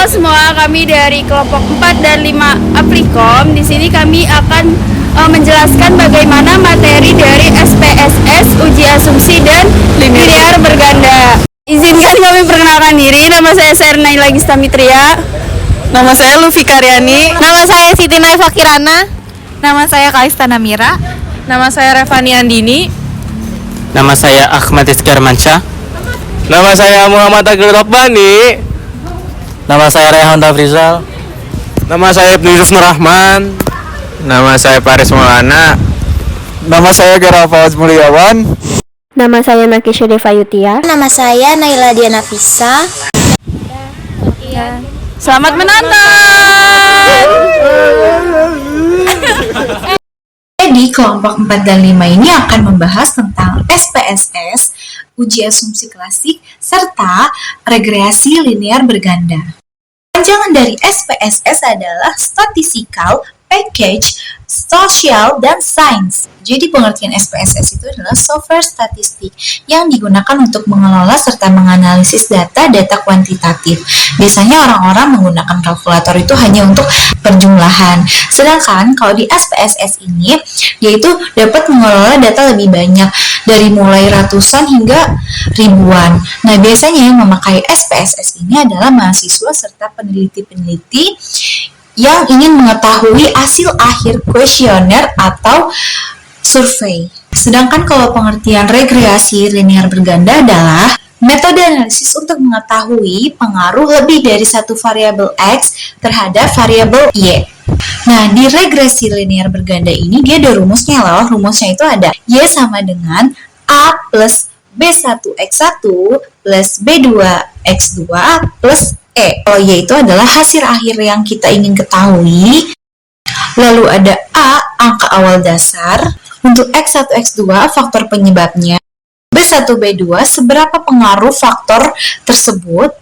Halo semua, kami dari kelompok 4 dan 5 Aplikom. Di sini kami akan menjelaskan bagaimana materi dari SPSS, uji asumsi dan linear berganda. Izinkan kami perkenalkan diri. Nama saya Serna Ilagista Mitria. Nama saya Lufi Karyani. Nama saya Siti Naifa Kirana. Nama saya Kalista Namira. Nama saya Revani Andini. Nama saya Ahmad Iskar Mansyah. Nama saya Muhammad Agil Rabbani. Nama saya Rehan Tafrizal. Nama saya Ibnu Yusuf Rahman. Nama saya Paris Maulana. Nama saya Gera Fawaz Mulyawan. Nama saya Makisha Devayutia. Nama saya Naila Diana Fisa. Selamat menonton. Jadi kelompok 4 dan 5 ini akan membahas tentang SPSS, uji asumsi klasik, serta regresi linear berganda. Panjangan dari SPSS adalah Statistical Package Social dan Science. Jadi pengertian SPSS itu adalah software statistik yang digunakan untuk mengelola serta menganalisis data kuantitatif. Biasanya orang-orang menggunakan kalkulator itu hanya untuk perjumlahan. Sedangkan kalau di SPSS ini, yaitu dapat mengelola data lebih banyak dari mulai ratusan hingga ribuan. Nah, biasanya yang memakai SPSS ini adalah mahasiswa serta peneliti-peneliti yang ingin mengetahui hasil akhir kuesioner atau survei. Sedangkan kalau pengertian regresi linear berganda adalah metode analisis untuk mengetahui pengaruh lebih dari satu variabel X terhadap variabel Y. Nah, di regresi linear berganda ini dia ada rumusnya loh. Rumusnya itu ada Y sama dengan A plus B1X1 plus B2X2 plus E. Kalau Y itu adalah hasil akhir yang kita ingin ketahui. Lalu ada A, angka awal dasar. Untuk X1, X2, faktor penyebabnya. B1, B2, seberapa pengaruh faktor tersebut.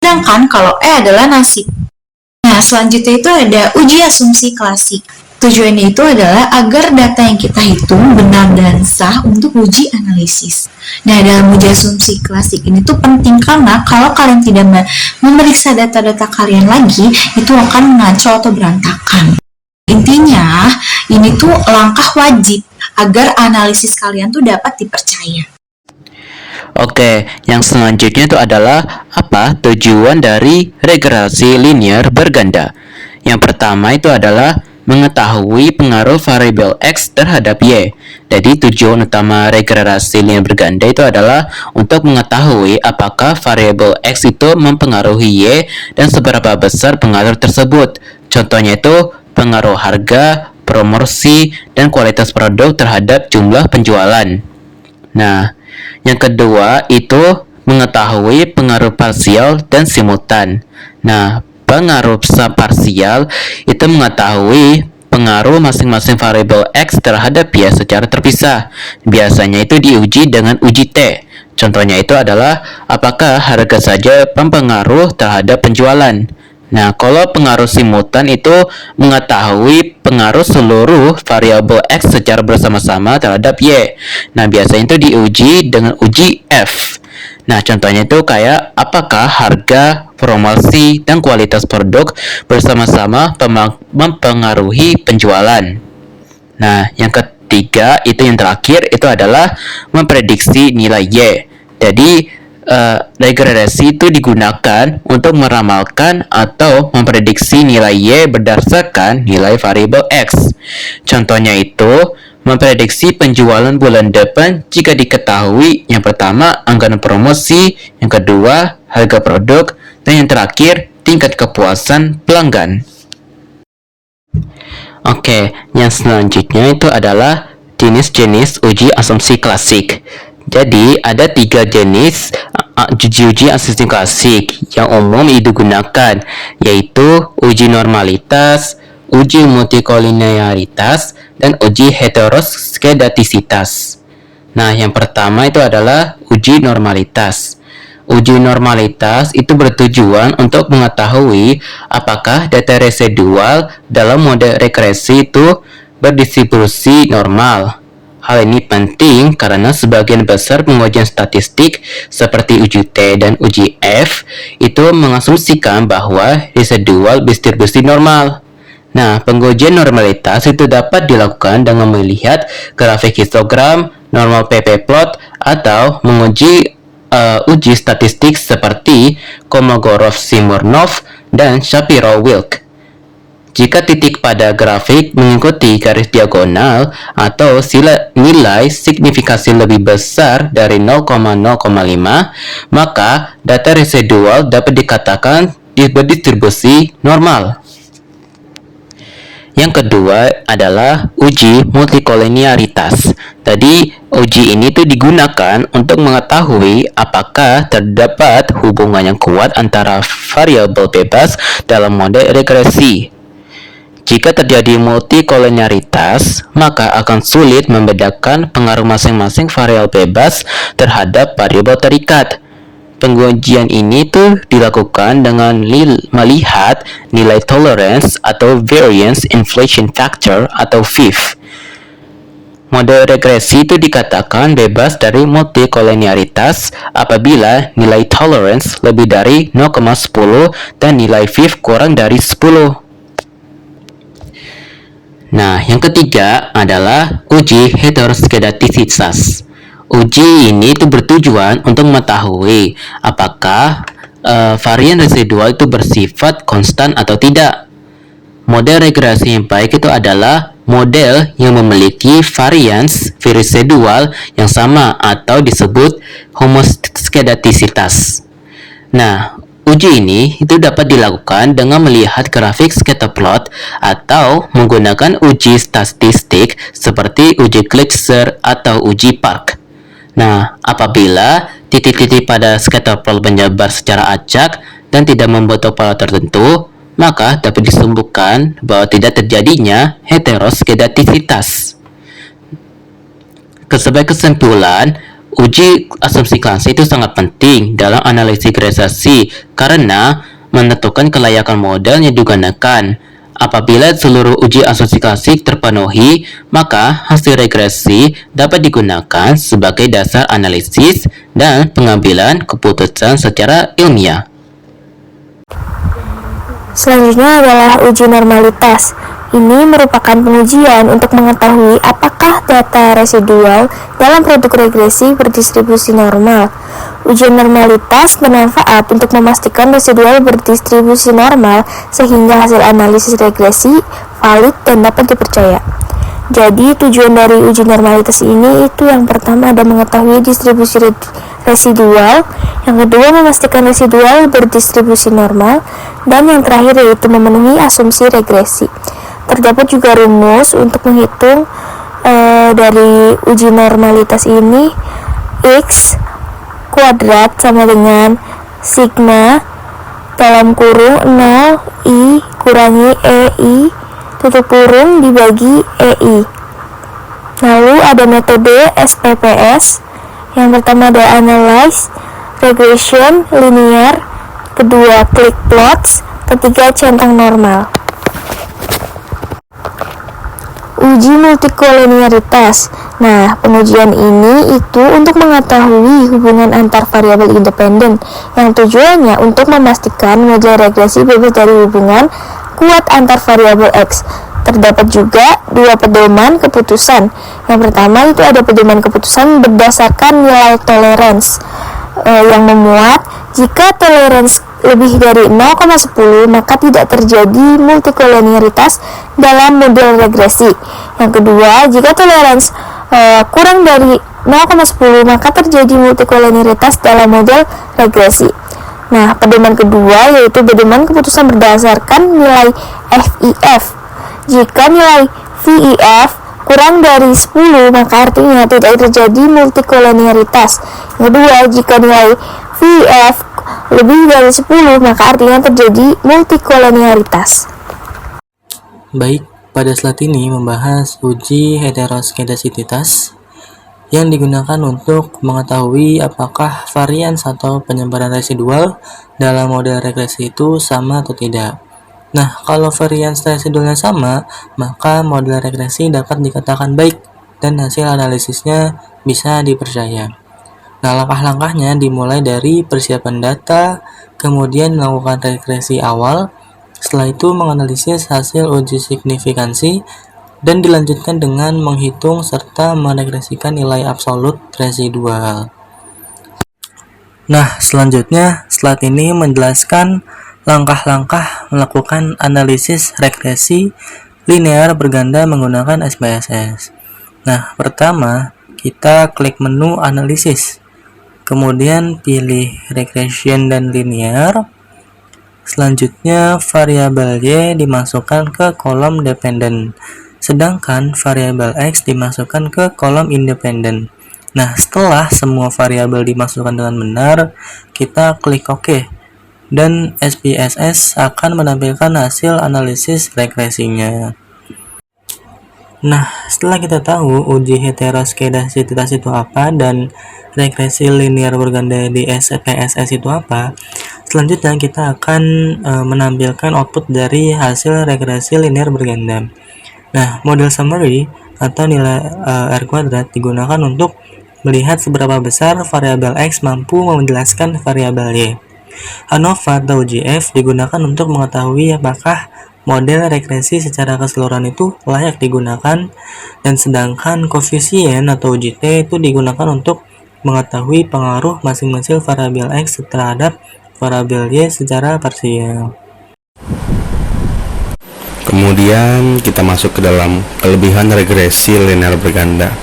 Sedangkan kalau E adalah nasib. Nah, selanjutnya itu ada uji asumsi klasik. Tujuannya itu adalah agar data yang kita hitung benar dan sah untuk uji analisis. Nah, dalam uji asumsi klasik ini tuh penting karena kalau kalian tidak memeriksa data-data kalian lagi, itu akan mengacau atau berantakan. Intinya, ini tuh langkah wajib agar analisis kalian tuh dapat dipercaya. Oke, yang selanjutnya itu adalah apa tujuan dari regresi linear berganda. Yang pertama itu adalah mengetahui pengaruh variabel X terhadap Y. Jadi tujuan utama regresi linear berganda itu adalah untuk mengetahui apakah variabel X itu mempengaruhi Y dan seberapa besar pengaruh tersebut. Contohnya itu pengaruh harga, promosi, dan kualitas produk terhadap jumlah penjualan. Nah, yang kedua itu mengetahui pengaruh parsial dan simultan. Nah, pengaruh parsial itu mengetahui pengaruh masing-masing variabel X terhadap Y secara terpisah. Biasanya itu diuji dengan uji T. Contohnya itu adalah apakah harga saja mempengaruh terhadap penjualan. Nah, kalau pengaruh simultan itu mengetahui pengaruh seluruh variabel X secara bersama-sama terhadap Y. Nah, biasanya itu diuji dengan uji F. Nah, contohnya itu kayak apakah harga, promosi, dan kualitas produk bersama-sama mempengaruhi penjualan. Nah, yang ketiga itu yang terakhir itu adalah memprediksi nilai Y. Jadi, regresi itu digunakan untuk meramalkan atau memprediksi nilai Y berdasarkan nilai variabel X. Contohnya itu memprediksi penjualan bulan depan jika diketahui yang pertama anggaran promosi, yang kedua harga produk, dan yang terakhir tingkat kepuasan pelanggan. Oke, yang selanjutnya itu adalah jenis-jenis uji asumsi klasik. Jadi ada 3 jenis uji asumsi klasik yang umum digunakan, yaitu uji normalitas, uji multikolinearitas, dan uji heteroskedastisitas. Nah, yang pertama itu adalah uji normalitas. Uji normalitas itu bertujuan untuk mengetahui apakah data residual dalam model regresi itu berdistribusi normal. Hal ini penting karena sebagian besar pengujian statistik seperti uji T dan uji F itu mengasumsikan bahwa residual distribusi normal. Nah, pengujian normalitas itu dapat dilakukan dengan melihat grafik histogram, normal PP plot, atau menguji uji statistik seperti Kolmogorov-Smirnov dan Shapiro-Wilk. Jika titik pada grafik mengikuti garis diagonal atau nilai signifikasi lebih besar dari 0,05, maka data residual dapat dikatakan berdistribusi normal. Yang kedua adalah uji multikolenialitas. Tadi uji ini tuh digunakan untuk mengetahui apakah terdapat hubungan yang kuat antara variabel bebas dalam model regresi. Jika terjadi multikolenialitas, maka akan sulit membedakan pengaruh masing-masing variabel bebas terhadap variabel terikat. Pengujian ini tuh dilakukan dengan melihat nilai tolerance atau variance inflation factor atau VIF. Model regresi itu dikatakan bebas dari multikolenialitas apabila nilai tolerance lebih dari 0,10 dan nilai VIF kurang dari 10. Nah, yang ketiga adalah uji heteroskedastisitas. Uji ini itu bertujuan untuk mengetahui apakah varian residual itu bersifat konstan atau tidak. Model regresi yang baik itu adalah model yang memiliki varians residual yang sama atau disebut homoskedastisitas. Nah, uji ini itu dapat dilakukan dengan melihat grafik scatter plot atau menggunakan uji statistik seperti uji Gleiser atau uji Park. Nah, apabila titik-titik pada scatter plot menyebar secara acak dan tidak membentuk pola tertentu, maka dapat disebutkan bahwa tidak terjadinya heteroskedastisitas. Sebagai kesimpulan, uji asumsi klasik itu sangat penting dalam analisis regresi karena menentukan kelayakan model yang digunakan. Apabila seluruh uji asumsi klasik terpenuhi, maka hasil regresi dapat digunakan sebagai dasar analisis dan pengambilan keputusan secara ilmiah. Selanjutnya adalah uji normalitas. Ini merupakan pengujian untuk mengetahui apakah data residual dalam produk regresi berdistribusi normal. Ujian normalitas bermanfaat untuk memastikan residual berdistribusi normal sehingga hasil analisis regresi valid dan dapat dipercaya. Jadi tujuan dari uji normalitas ini itu yang pertama ada mengetahui distribusi residual, yang kedua memastikan residual berdistribusi normal, dan yang terakhir yaitu memenuhi asumsi regresi. Terdapat juga rumus untuk menghitung dari uji normalitas ini. X kuadrat sama dengan sigma dalam kurung 0 I kurangi EI tutup kurung dibagi EI. Lalu ada metode SPPS. Yang pertama ada analyze, regression, linear, kedua click plots, ketiga centang normal. Uji multikolenialitas. Nah, pengujian ini itu untuk mengetahui hubungan antar variabel independen yang tujuannya untuk memastikan model regresi bebas dari hubungan kuat antar variabel X. Terdapat juga dua pedoman keputusan. Yang pertama itu ada pedoman keputusan berdasarkan nilai tolerance yang memuat jika tolerance lebih dari 0,10 maka tidak terjadi multikolenialitas dalam model regresi. Yang kedua, jika tolerance kurang dari 0,10 maka terjadi multikolenialitas dalam model regresi. Nah, pedoman kedua yaitu pedoman keputusan berdasarkan nilai FIF. Jika nilai VIF kurang dari 10 maka artinya tidak terjadi multikolenialitas. Yang kedua, jika nilai VIF lebih dari 10 maka artinya terjadi multikolenialitas. Baik, pada slide ini membahas uji heteroskedastisitas yang digunakan untuk mengetahui apakah varian atau penyebaran residual dalam model regresi itu sama atau tidak. Nah, kalau varian residualnya sama, maka model regresi dapat dikatakan baik. dan hasil analisisnya bisa dipercaya. Nah, langkah-langkahnya dimulai dari persiapan data, kemudian melakukan regresi awal, setelah itu menganalisis hasil uji signifikansi, dan dilanjutkan dengan menghitung serta meregresikan nilai absolut residual. Nah, selanjutnya slide ini menjelaskan langkah-langkah melakukan analisis regresi linear berganda menggunakan SPSS. Nah, pertama kita klik menu analisis, kemudian pilih regression dan linear. Selanjutnya variabel Y dimasukkan ke kolom dependent, sedangkan variabel X dimasukkan ke kolom independent. Nah, setelah semua variabel dimasukkan dengan benar, kita klik OK, dan SPSS akan menampilkan hasil analisis regresinya. Nah, setelah kita tahu uji heteroskedasititas itu apa dan regresi linear berganda di SPSS itu apa, selanjutnya kita akan menampilkan output dari hasil regresi linear berganda. Nah, model summary atau nilai R kuadrat digunakan untuk melihat seberapa besar variabel X mampu menjelaskan variabel Y. ANOVA atau GF digunakan untuk mengetahui apakah model regresi secara keseluruhan itu layak digunakan, dan sedangkan koefisien atau GT itu digunakan untuk mengetahui pengaruh masing-masing variabel X terhadap variabel Y secara parsial. Kemudian kita masuk ke dalam kelebihan regresi linear berganda,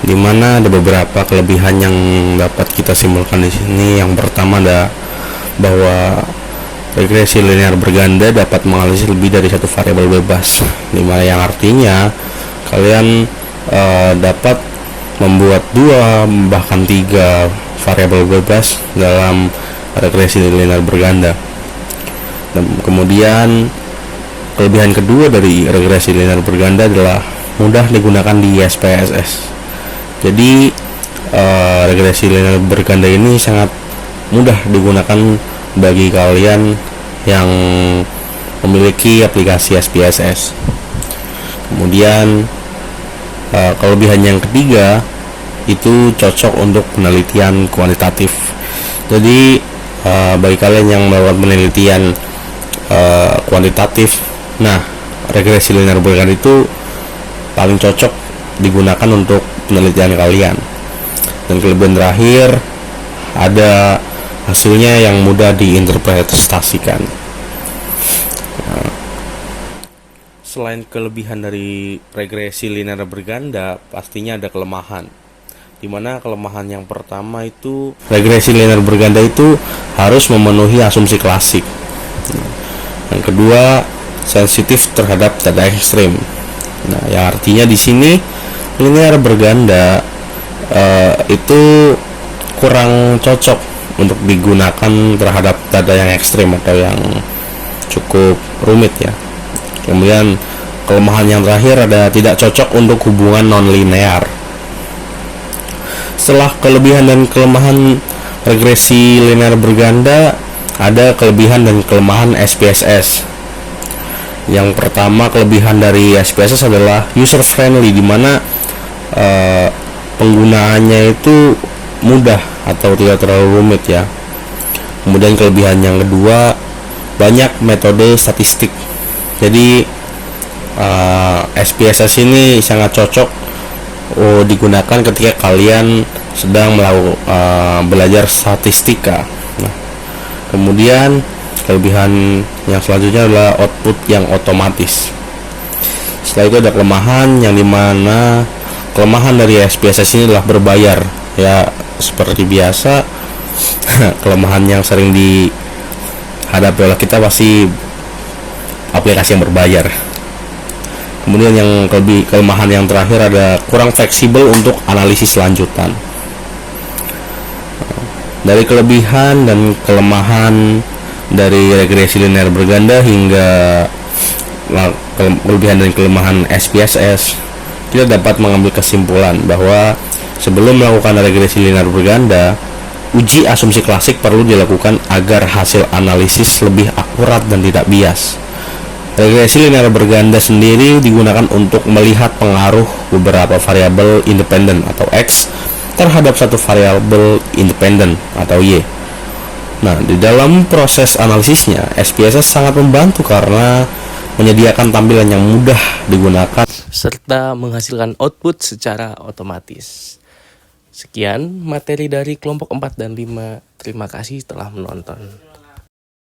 di mana ada beberapa kelebihan yang dapat kita simpulkan di sini. Yang pertama ada bahwa regresi linear berganda dapat menganalisis lebih dari satu variabel bebas, dimana yang artinya kalian dapat membuat 2 bahkan 3 variabel bebas dalam regresi linear berganda. Dan kemudian kelebihan kedua dari regresi linear berganda adalah mudah digunakan di SPSS. Jadi regresi linear berganda ini sangat mudah digunakan bagi kalian yang memiliki aplikasi SPSS. Kemudian kelebihan yang ketiga itu cocok untuk penelitian kuantitatif. Jadi bagi kalian yang melakukan penelitian kuantitatif, nah regresi linear berganda itu paling cocok digunakan untuk penelitian kalian. Dan kelebihan terakhir ada hasilnya yang mudah diinterpretasikan. Selain kelebihan dari regresi linear berganda, pastinya ada kelemahan. Dimana kelemahan yang pertama itu regresi linear berganda itu harus memenuhi asumsi klasik. Yang kedua, sensitif terhadap data ekstrim. Nah, yang artinya di sini linear berganda itu kurang cocok untuk digunakan terhadap data yang ekstrim atau yang cukup rumit ya. Kemudian kelemahan yang terakhir ada tidak cocok untuk hubungan non-linear. Setelah kelebihan dan kelemahan regresi linear berganda, ada kelebihan dan kelemahan SPSS. Yang pertama, kelebihan dari SPSS adalah user friendly, di mana penggunaannya itu mudah atau tidak terlalu rumit ya. Kemudian kelebihan yang kedua, banyak metode statistik. Jadi SPSS ini sangat cocok digunakan ketika kalian sedang belajar statistika. Nah, kemudian kelebihan yang selanjutnya adalah output yang otomatis. Setelah itu ada kelemahan, yang dimana kelemahan dari SPSS ini adalah berbayar ya, seperti biasa. Kelemahan yang sering dihadapi oleh kita pasti aplikasi yang berbayar. Kemudian yang kelemahan yang terakhir ada kurang fleksibel untuk analisis lanjutan. Dari kelebihan dan kelemahan dari regresi linear berganda hingga kelebihan dan kelemahan SPSS, kita dapat mengambil kesimpulan bahwa sebelum melakukan regresi linear berganda, uji asumsi klasik perlu dilakukan agar hasil analisis lebih akurat dan tidak bias. Regresi linear berganda sendiri digunakan untuk melihat pengaruh beberapa variabel independen atau X terhadap satu variabel independen atau Y. Nah, di dalam proses analisisnya, SPSS sangat membantu karena menyediakan tampilan yang mudah digunakan serta menghasilkan output secara otomatis. Sekian materi dari kelompok 4 dan 5. Terima kasih telah menonton.